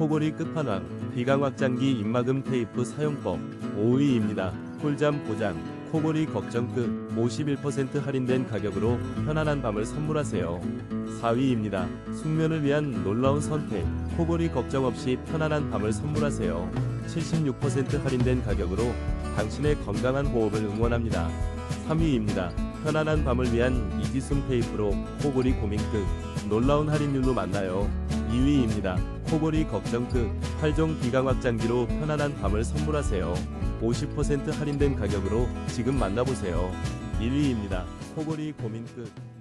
코골이 끝판왕, 비강 확장기 입막음 테이프 사용법. 5위입니다. 꿀잠 보장, 코골이 걱정 끝. 51% 할인된 가격으로 편안한 밤을 선물하세요. 4위입니다. 숙면을 위한 놀라운 선택, 코골이 걱정 없이 편안한 밤을 선물하세요. 76% 할인된 가격으로 당신의 건강한 호흡을 응원합니다. 3위입니다. 편안한 밤을 위한 이지숨 테이프로 코골이 고민 끝. 놀라운 할인율로 만나요. 2위입니다. 코골이 걱정 끝, 8종 비강 확장기로 편안한 밤을 선물하세요. 50% 할인된 가격으로 지금 만나보세요. 1위입니다. 코골이 고민 끝.